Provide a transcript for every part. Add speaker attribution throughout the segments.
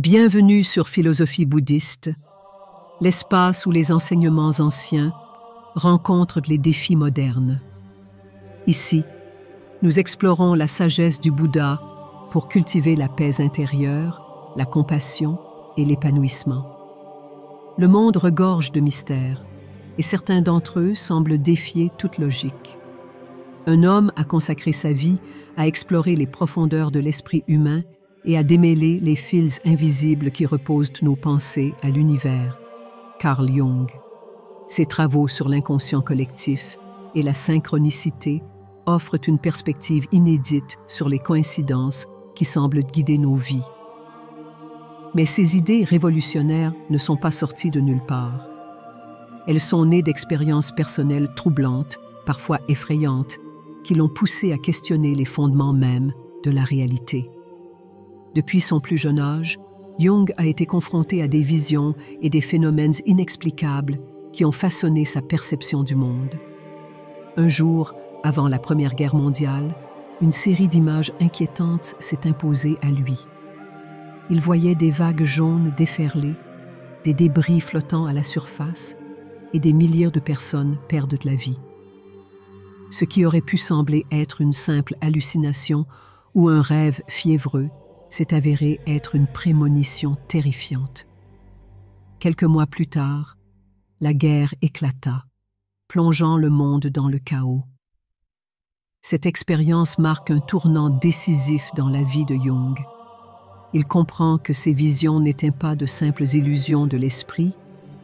Speaker 1: Bienvenue sur Philosophie bouddhiste, l'espace où les enseignements anciens rencontrent les défis modernes. Ici, nous explorons la sagesse du Bouddha pour cultiver la paix intérieure, la compassion et l'épanouissement. Le monde regorge de mystères, et certains d'entre eux semblent défier toute logique. Un homme a consacré sa vie à explorer les profondeurs de l'esprit humain et à démêler les fils invisibles qui reposent nos pensées à l'univers. Carl Jung. Ses travaux sur l'inconscient collectif et la synchronicité offrent une perspective inédite sur les coïncidences qui semblent guider nos vies. Mais ces idées révolutionnaires ne sont pas sorties de nulle part. Elles sont nées d'expériences personnelles troublantes, parfois effrayantes, qui l'ont poussé à questionner les fondements mêmes de la réalité. Depuis son plus jeune âge, Jung a été confronté à des visions et des phénomènes inexplicables qui ont façonné sa perception du monde. Un jour, avant la Première Guerre mondiale, une série d'images inquiétantes s'est imposée à lui. Il voyait des vagues jaunes déferler, des débris flottant à la surface et des milliers de personnes perdre la vie. Ce qui aurait pu sembler être une simple hallucination ou un rêve fiévreux s'est avéré être une prémonition terrifiante. Quelques mois plus tard, la guerre éclata, plongeant le monde dans le chaos. Cette expérience marque un tournant décisif dans la vie de Jung. Il comprend que ces visions n'étaient pas de simples illusions de l'esprit,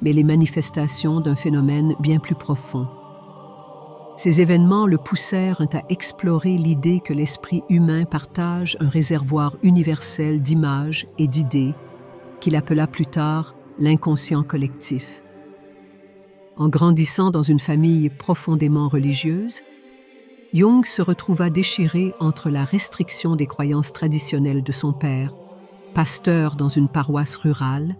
Speaker 1: mais les manifestations d'un phénomène bien plus profond. Ces événements le poussèrent à explorer l'idée que l'esprit humain partage un réservoir universel d'images et d'idées qu'il appela plus tard l'inconscient collectif. En grandissant dans une famille profondément religieuse, Jung se retrouva déchiré entre la restriction des croyances traditionnelles de son père, pasteur dans une paroisse rurale,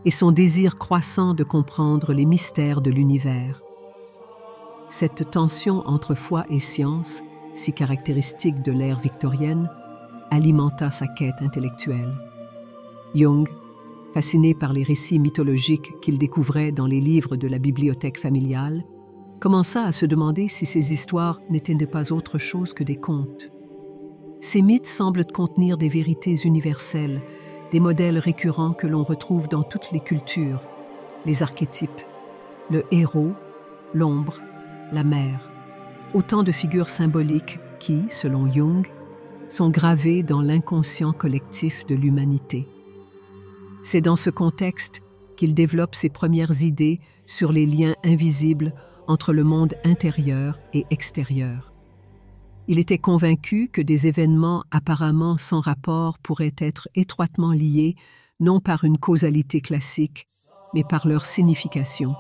Speaker 1: et son désir croissant de comprendre les mystères de l'univers. Cette tension entre foi et science, si caractéristique de l'ère victorienne, alimenta sa quête intellectuelle. Jung, fasciné par les récits mythologiques qu'il découvrait dans les livres de la bibliothèque familiale, commença à se demander si ces histoires n'étaient pas autre chose que des contes. Ces mythes semblent contenir des vérités universelles, des modèles récurrents que l'on retrouve dans toutes les cultures, les archétypes, le héros, l'ombre, la mère, autant de figures symboliques qui, selon Jung, sont gravées dans l'inconscient collectif de l'humanité. C'est dans ce contexte qu'il développe ses premières idées sur les liens invisibles entre le monde intérieur et extérieur. Il était convaincu que des événements apparemment sans rapport pourraient être étroitement liés non par une causalité classique, mais par leur signification.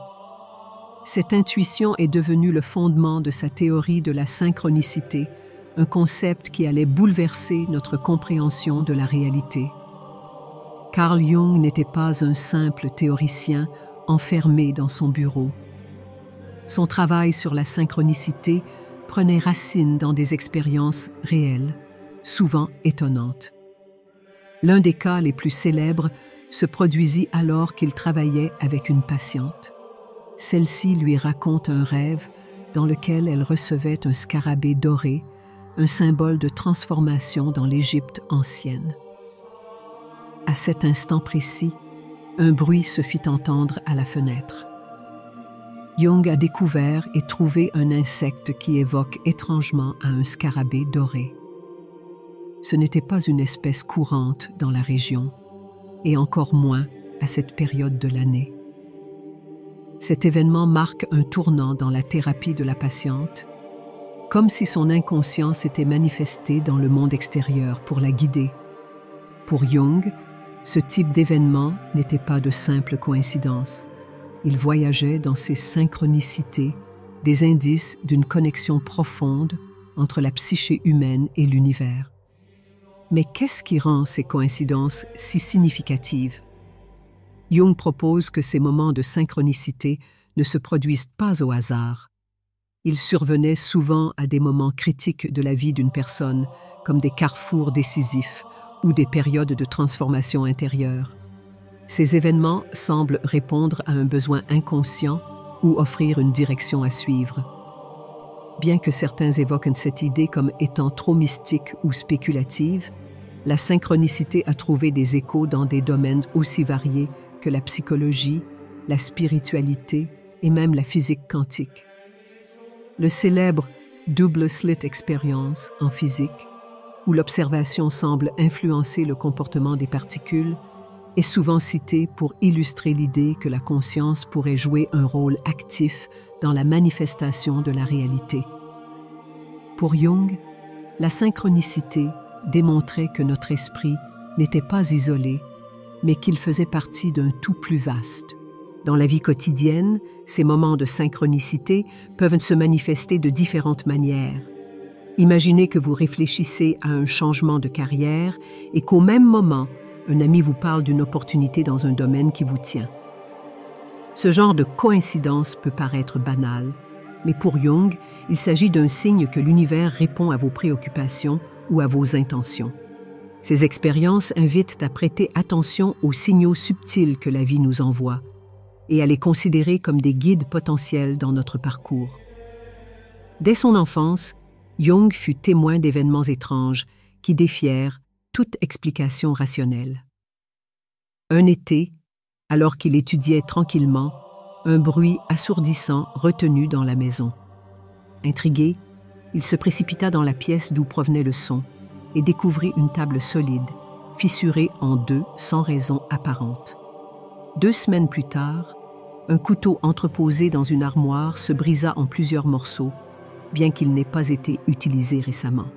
Speaker 1: Cette intuition est devenue le fondement de sa théorie de la synchronicité, un concept qui allait bouleverser notre compréhension de la réalité. Carl Jung n'était pas un simple théoricien enfermé dans son bureau. Son travail sur la synchronicité prenait racine dans des expériences réelles, souvent étonnantes. L'un des cas les plus célèbres se produisit alors qu'il travaillait avec une patiente. Celle-ci lui raconte un rêve dans lequel elle recevait un scarabée doré, un symbole de transformation dans l'Égypte ancienne. À cet instant précis, un bruit se fit entendre à la fenêtre. Jung a découvert et trouvé un insecte qui évoque étrangement à un scarabée doré. Ce n'était pas une espèce courante dans la région, et encore moins à cette période de l'année. Cet événement marque un tournant dans la thérapie de la patiente, comme si son inconscient s'était manifesté dans le monde extérieur pour la guider. Pour Jung, ce type d'événement n'était pas de simple coïncidence. Il voyageait dans ces synchronicités, des indices d'une connexion profonde entre la psyché humaine et l'univers. Mais qu'est-ce qui rend ces coïncidences si significatives? Jung propose que ces moments de synchronicité ne se produisent pas au hasard. Ils survenaient souvent à des moments critiques de la vie d'une personne, comme des carrefours décisifs ou des périodes de transformation intérieure. Ces événements semblent répondre à un besoin inconscient ou offrir une direction à suivre. Bien que certains évoquent cette idée comme étant trop mystique ou spéculative, la synchronicité a trouvé des échos dans des domaines aussi variés que la psychologie, la spiritualité et même la physique quantique. Le célèbre Double Slit Experience en physique, où l'observation semble influencer le comportement des particules, est souvent cité pour illustrer l'idée que la conscience pourrait jouer un rôle actif dans la manifestation de la réalité. Pour Jung, la synchronicité démontrait que notre esprit n'était pas isolé, mais qu'il faisait partie d'un tout plus vaste. Dans la vie quotidienne, ces moments de synchronicité peuvent se manifester de différentes manières. Imaginez que vous réfléchissez à un changement de carrière et qu'au même moment, un ami vous parle d'une opportunité dans un domaine qui vous tient. Ce genre de coïncidence peut paraître banal, mais pour Jung, il s'agit d'un signe que l'univers répond à vos préoccupations ou à vos intentions. Ces expériences invitent à prêter attention aux signaux subtils que la vie nous envoie et à les considérer comme des guides potentiels dans notre parcours. Dès son enfance, Jung fut témoin d'événements étranges qui défièrent toute explication rationnelle. Un été, alors qu'il étudiait tranquillement, un bruit assourdissant retenu dans la maison. Intrigué, il se précipita dans la pièce d'où provenait le son et découvrit une table solide, fissurée en deux sans raison apparente. 2 semaines plus tard, un couteau entreposé dans une armoire se brisa en plusieurs morceaux, bien qu'il n'ait pas été utilisé récemment.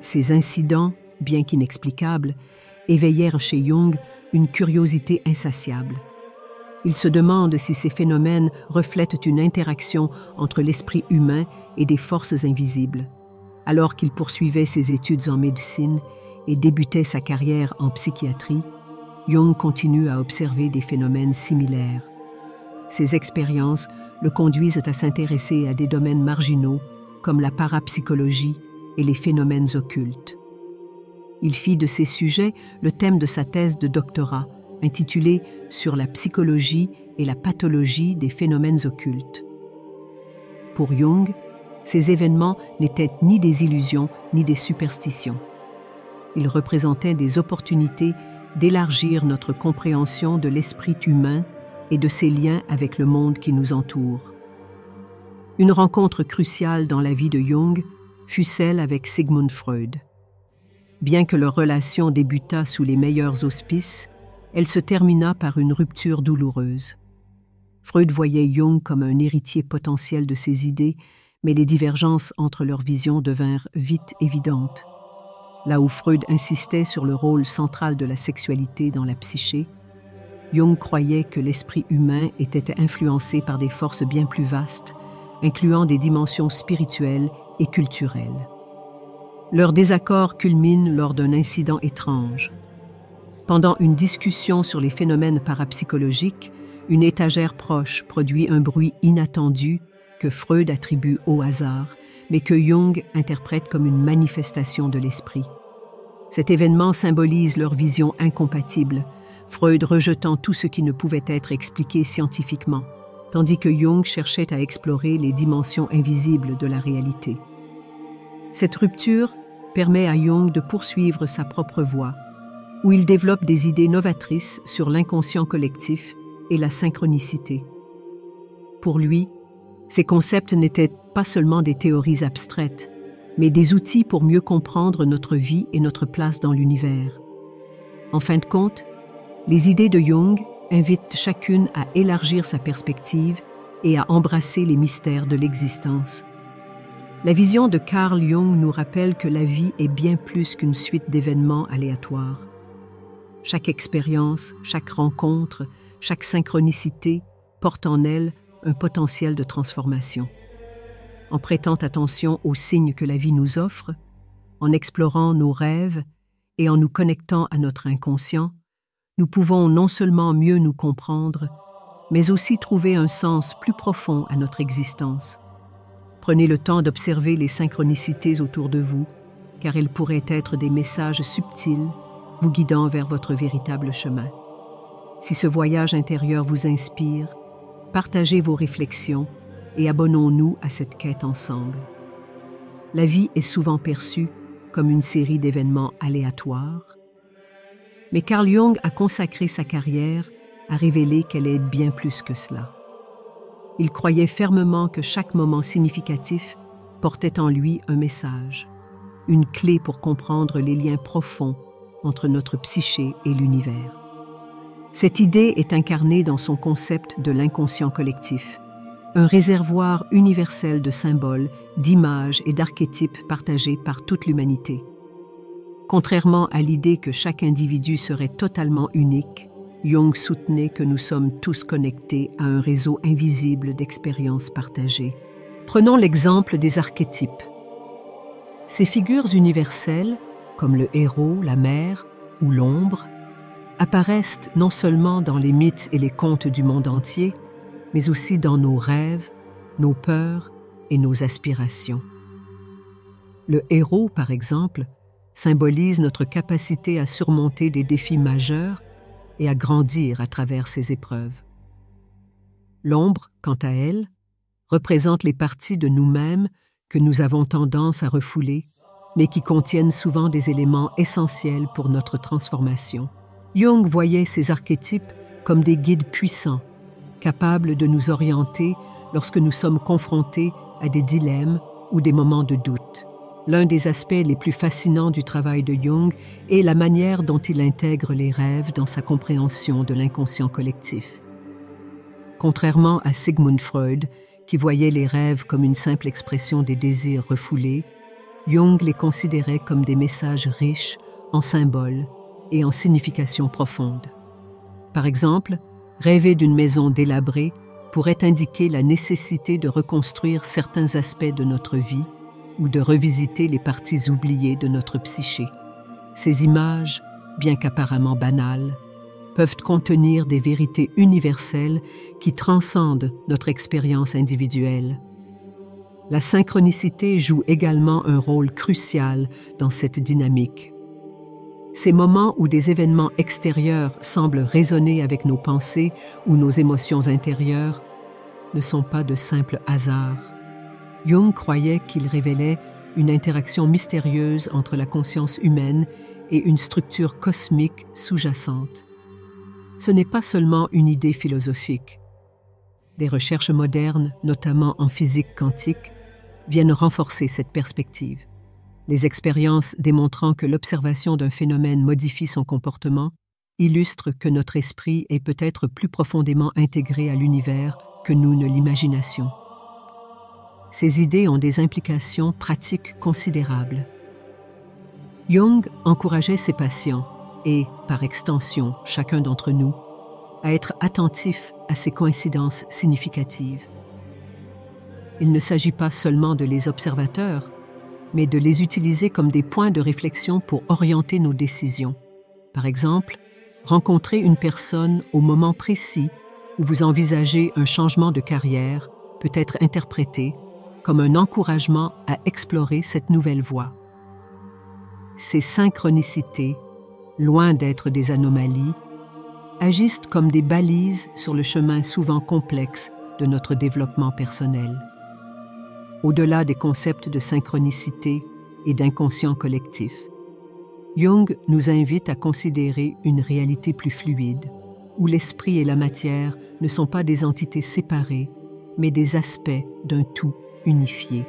Speaker 1: Ces incidents, bien qu'inexplicables, éveillèrent chez Jung une curiosité insatiable. Il se demande si ces phénomènes reflètent une interaction entre l'esprit humain et des forces invisibles. Alors qu'il poursuivait ses études en médecine et débutait sa carrière en psychiatrie, Jung continue à observer des phénomènes similaires. Ces expériences le conduisent à s'intéresser à des domaines marginaux comme la parapsychologie et les phénomènes occultes. Il fit de ces sujets le thème de sa thèse de doctorat, intitulée « Sur la psychologie et la pathologie des phénomènes occultes ». Pour Jung, ces événements n'étaient ni des illusions ni des superstitions. Ils représentaient des opportunités d'élargir notre compréhension de l'esprit humain et de ses liens avec le monde qui nous entoure. Une rencontre cruciale dans la vie de Jung fut celle avec Sigmund Freud. Bien que leur relation débutât sous les meilleurs auspices, elle se termina par une rupture douloureuse. Freud voyait Jung comme un héritier potentiel de ses idées, mais les divergences entre leurs visions devinrent vite évidentes. Là où Freud insistait sur le rôle central de la sexualité dans la psyché, Jung croyait que l'esprit humain était influencé par des forces bien plus vastes, incluant des dimensions spirituelles et culturelles. Leur désaccord culmine lors d'un incident étrange. Pendant une discussion sur les phénomènes parapsychologiques, une étagère proche produit un bruit inattendu que Freud attribue au hasard, mais que Jung interprète comme une manifestation de l'esprit. Cet événement symbolise leur vision incompatible, Freud rejetant tout ce qui ne pouvait être expliqué scientifiquement, tandis que Jung cherchait à explorer les dimensions invisibles de la réalité. Cette rupture permet à Jung de poursuivre sa propre voie, où il développe des idées novatrices sur l'inconscient collectif et la synchronicité. Pour lui, ces concepts n'étaient pas seulement des théories abstraites, mais des outils pour mieux comprendre notre vie et notre place dans l'univers. En fin de compte, les idées de Jung invitent chacune à élargir sa perspective et à embrasser les mystères de l'existence. La vision de Carl Jung nous rappelle que la vie est bien plus qu'une suite d'événements aléatoires. Chaque expérience, chaque rencontre, chaque synchronicité porte en elle un potentiel de transformation. En prêtant attention aux signes que la vie nous offre, en explorant nos rêves et en nous connectant à notre inconscient, nous pouvons non seulement mieux nous comprendre, mais aussi trouver un sens plus profond à notre existence. Prenez le temps d'observer les synchronicités autour de vous, car elles pourraient être des messages subtils vous guidant vers votre véritable chemin. Si ce voyage intérieur vous inspire, partagez vos réflexions et abonnons-nous à cette quête ensemble. La vie est souvent perçue comme une série d'événements aléatoires, mais Carl Jung a consacré sa carrière à révéler qu'elle est bien plus que cela. Il croyait fermement que chaque moment significatif portait en lui un message, une clé pour comprendre les liens profonds entre notre psyché et l'univers. Cette idée est incarnée dans son concept de l'inconscient collectif, un réservoir universel de symboles, d'images et d'archétypes partagés par toute l'humanité. Contrairement à l'idée que chaque individu serait totalement unique, Jung soutenait que nous sommes tous connectés à un réseau invisible d'expériences partagées. Prenons l'exemple des archétypes. Ces figures universelles, comme le héros, la mère ou l'ombre, apparaissent non seulement dans les mythes et les contes du monde entier, mais aussi dans nos rêves, nos peurs et nos aspirations. Le héros, par exemple, symbolise notre capacité à surmonter des défis majeurs et à grandir à travers ces épreuves. L'ombre, quant à elle, représente les parties de nous-mêmes que nous avons tendance à refouler, mais qui contiennent souvent des éléments essentiels pour notre transformation. Jung voyait ces archétypes comme des guides puissants, capables de nous orienter lorsque nous sommes confrontés à des dilemmes ou des moments de doute. L'un des aspects les plus fascinants du travail de Jung est la manière dont il intègre les rêves dans sa compréhension de l'inconscient collectif. Contrairement à Sigmund Freud, qui voyait les rêves comme une simple expression des désirs refoulés, Jung les considérait comme des messages riches en symboles et en significations profondes. Par exemple, rêver d'une maison délabrée pourrait indiquer la nécessité de reconstruire certains aspects de notre vie ou de revisiter les parties oubliées de notre psyché. Ces images, bien qu'apparemment banales, peuvent contenir des vérités universelles qui transcendent notre expérience individuelle. La synchronicité joue également un rôle crucial dans cette dynamique. Ces moments où des événements extérieurs semblent résonner avec nos pensées ou nos émotions intérieures ne sont pas de simples hasards. Jung croyait qu'ils révélaient une interaction mystérieuse entre la conscience humaine et une structure cosmique sous-jacente. Ce n'est pas seulement une idée philosophique. Des recherches modernes, notamment en physique quantique, viennent renforcer cette perspective. Les expériences démontrant que l'observation d'un phénomène modifie son comportement illustrent que notre esprit est peut-être plus profondément intégré à l'univers que nous ne l'imaginons. Ces idées ont des implications pratiques considérables. Jung encourageait ses patients, et, par extension, chacun d'entre nous, à être attentifs à ces coïncidences significatives. Il ne s'agit pas seulement de les observateurs, mais de les utiliser comme des points de réflexion pour orienter nos décisions. Par exemple, rencontrer une personne au moment précis où vous envisagez un changement de carrière peut être interprété comme un encouragement à explorer cette nouvelle voie. Ces synchronicités, loin d'être des anomalies, agissent comme des balises sur le chemin souvent complexe de notre développement personnel. Au-delà des concepts de synchronicité et d'inconscient collectif, Jung nous invite à considérer une réalité plus fluide, où l'esprit et la matière ne sont pas des entités séparées, mais des aspects d'un tout unifié.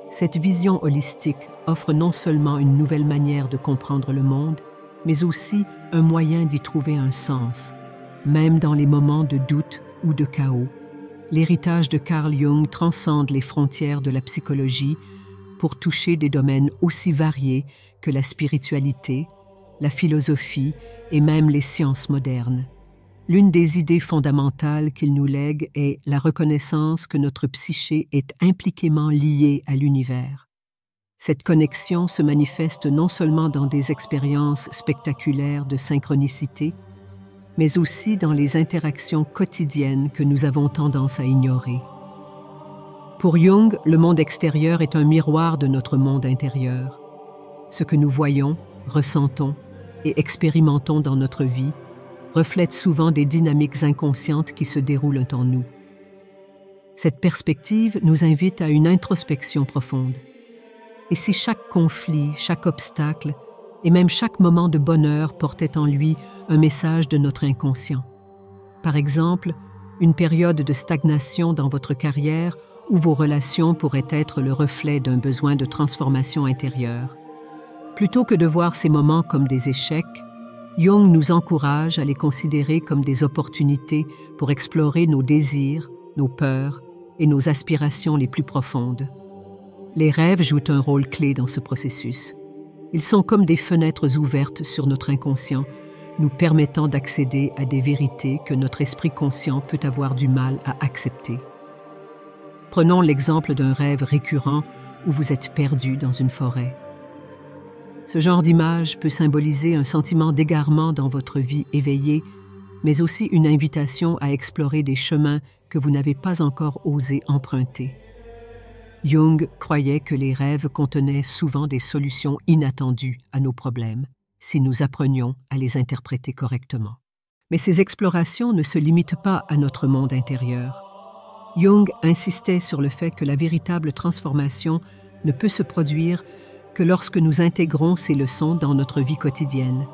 Speaker 1: Cette vision holistique offre non seulement une nouvelle manière de comprendre le monde, mais aussi un moyen d'y trouver un sens, même dans les moments de doute ou de chaos. L'héritage de Carl Jung transcende les frontières de la psychologie pour toucher des domaines aussi variés que la spiritualité, la philosophie et même les sciences modernes. L'une des idées fondamentales qu'il nous lègue est la reconnaissance que notre psyché est impliquément liée à l'univers. Cette connexion se manifeste non seulement dans des expériences spectaculaires de synchronicité, mais aussi dans les interactions quotidiennes que nous avons tendance à ignorer. Pour Jung, le monde extérieur est un miroir de notre monde intérieur. Ce que nous voyons, ressentons et expérimentons dans notre vie reflètent souvent des dynamiques inconscientes qui se déroulent en nous. Cette perspective nous invite à une introspection profonde. Et si chaque conflit, chaque obstacle et même chaque moment de bonheur portait en lui un message de notre inconscient? Par exemple, une période de stagnation dans votre carrière ou vos relations pourraient être le reflet d'un besoin de transformation intérieure. Plutôt que de voir ces moments comme des échecs, Jung nous encourage à les considérer comme des opportunités pour explorer nos désirs, nos peurs et nos aspirations les plus profondes. Les rêves jouent un rôle clé dans ce processus. Ils sont comme des fenêtres ouvertes sur notre inconscient, nous permettant d'accéder à des vérités que notre esprit conscient peut avoir du mal à accepter. Prenons l'exemple d'un rêve récurrent où vous êtes perdu dans une forêt. Ce genre d'image peut symboliser un sentiment d'égarement dans votre vie éveillée, mais aussi une invitation à explorer des chemins que vous n'avez pas encore osé emprunter. Jung croyait que les rêves contenaient souvent des solutions inattendues à nos problèmes, si nous apprenions à les interpréter correctement. Mais ces explorations ne se limitent pas à notre monde intérieur. Jung insistait sur le fait que la véritable transformation ne peut se produire que lorsque nous intégrons ces leçons dans notre vie quotidienne.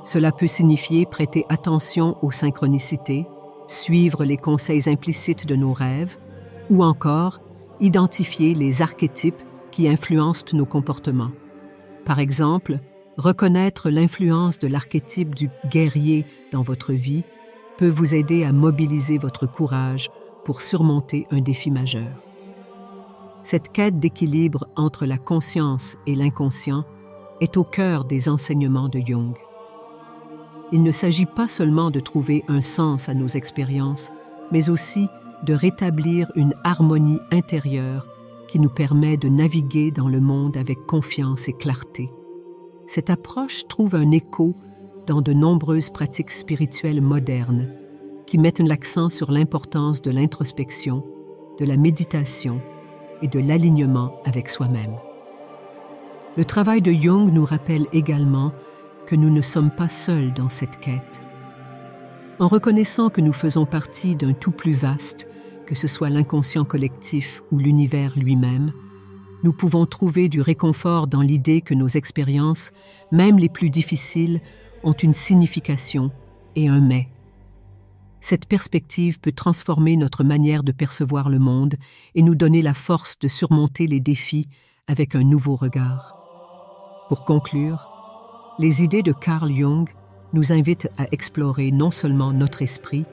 Speaker 1: Cela peut signifier prêter attention aux synchronicités, suivre les conseils implicites de nos rêves, ou encore identifier les archétypes qui influencent nos comportements. Par exemple, reconnaître l'influence de l'archétype du guerrier dans votre vie peut vous aider à mobiliser votre courage pour surmonter un défi majeur. Cette quête d'équilibre entre la conscience et l'inconscient est au cœur des enseignements de Jung. Il ne s'agit pas seulement de trouver un sens à nos expériences, mais aussi de rétablir une harmonie intérieure qui nous permet de naviguer dans le monde avec confiance et clarté. Cette approche trouve un écho dans de nombreuses pratiques spirituelles modernes qui mettent l'accent sur l'importance de l'introspection, de la méditation et de l'alignement avec soi-même. Le travail de Jung nous rappelle également que nous ne sommes pas seuls dans cette quête. En reconnaissant que nous faisons partie d'un tout plus vaste, que ce soit l'inconscient collectif ou l'univers lui-même, nous pouvons trouver du réconfort dans l'idée que nos expériences, même les plus difficiles, ont une signification et un mais. Cette perspective peut transformer notre manière de percevoir le monde et nous donner la force de surmonter les défis avec un nouveau regard. Pour conclure, les idées de Carl Jung nous invitent à explorer non seulement notre esprit,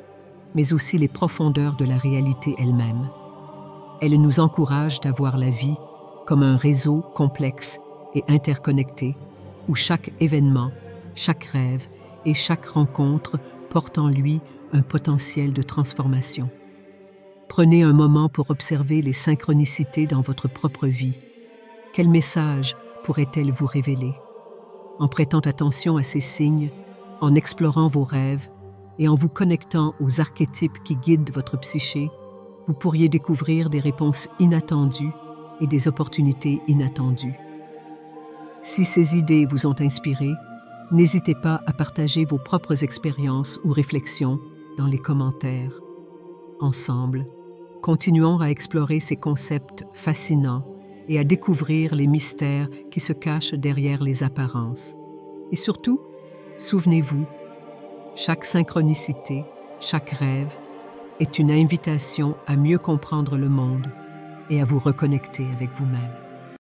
Speaker 1: mais aussi les profondeurs de la réalité elle-même. Elles nous encouragent à voir la vie comme un réseau complexe et interconnecté, où chaque événement, chaque rêve et chaque rencontre porte en lui un potentiel de transformation. Prenez un moment pour observer les synchronicités dans votre propre vie. Quel message pourraient-elles vous révéler? En prêtant attention à ces signes, en explorant vos rêves et en vous connectant aux archétypes qui guident votre psyché, vous pourriez découvrir des réponses inattendues et des opportunités inattendues. Si ces idées vous ont inspiré, n'hésitez pas à partager vos propres expériences ou réflexions dans les commentaires. Ensemble, continuons à explorer ces concepts fascinants et à découvrir les mystères qui se cachent derrière les apparences. Et surtout, souvenez-vous, chaque synchronicité, chaque rêve est une invitation à mieux comprendre le monde et à vous reconnecter avec vous-même.